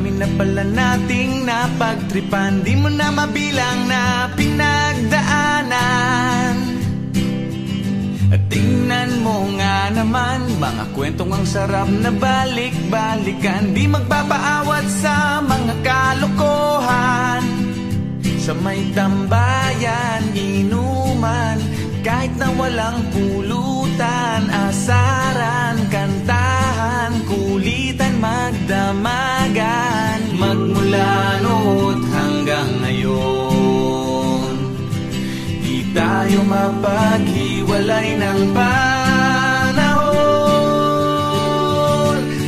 dami na pala nating napagtripan, di mo na mabilang na pinagdaanan. At tingnan mo nga naman, mga kwentong ang sarap na balik-balikan, di magpapaawat sa mga kalokohan. Sa may tambayan, inuman, kahit na walang pulutan, asaran, kantahan, kulitan, magdamagan. Magmula noon hanggang ngayon, di tayo mapaghiwalay ng panahon.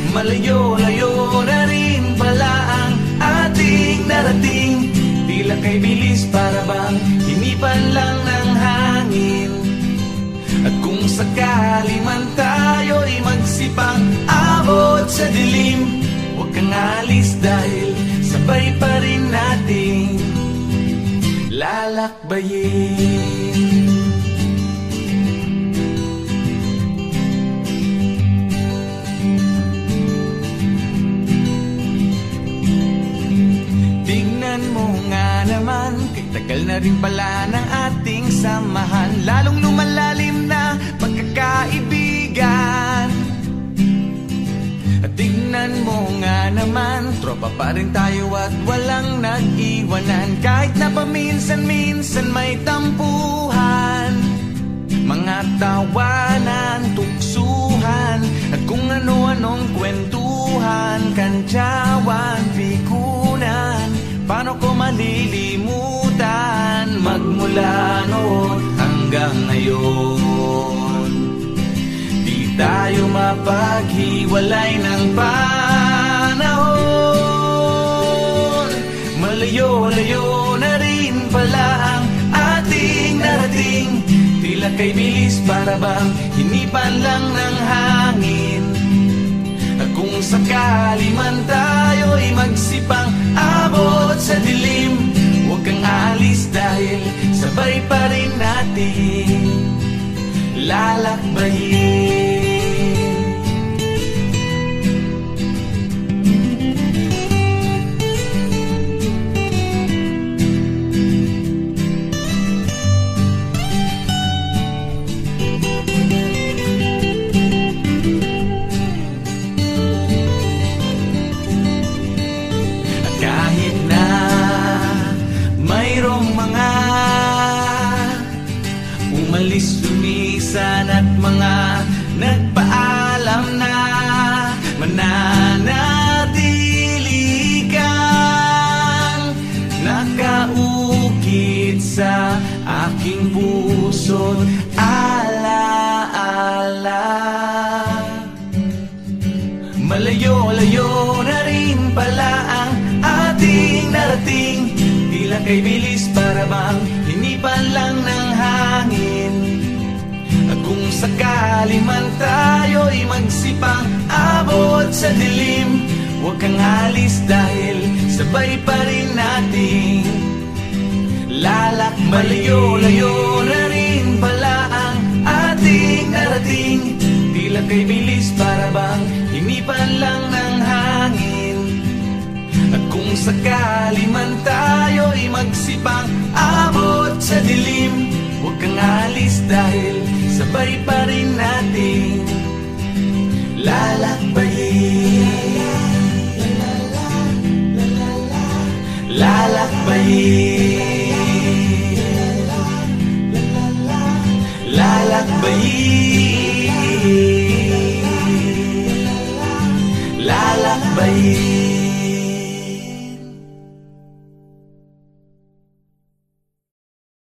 Malayo-layo na rin pala ang ating narating, tila kay bilis para bang hinipan lang ng hangin. At kung sakali man tayo'y magsipang abot sa dilim, huwag kang alis dahil sabay pa rin nating lalakbayin. Tingnan mo nga naman, kay tagal na rin pala ng ating samahan, lalong lumalalim na pagkakaibigan. At tingnan mo nga naman, tropa pa rin tayo at walang nag-iwanan, kahit na paminsan-minsan may tampuhan, mga tawanan, tuksuhan, at kung ano-anong kwentuhan, kantyawan, pikunan. Paano ko malilimutan? Magmula noon hanggang ngayon, di tayo mapaghiwalay ng panahon. Malayo-layo na rin pala ang ating narating, tila kay bilis para bang hinipan lang ng hangin. At kung sakali man tayo'y magsipang abot sa dilim, huwag kang alis dahil sabay pa rin natin lalakbayin. Kahit na mayroong mga umalis, lumisan at mga nagpaalam na, mananatili kang nakaukit sa aking puso't alaala. Malayo-layo na rin pala ang ating narating, tila kay bilis para bang hinipan lang ng hangin. At kung sakali man tayo'y magsipang abot sa dilim, huwag kang alis dahil sabay pa rin nating lalakbayin. Malayo-layo na rin pala ang ating narating, tila kay bilis para bang hinipan lang ng hangin. At kung sakali man tayo'y magsipang abot sa dilim, huwag kang alis dahil sabay pa rin nating lalakbayin.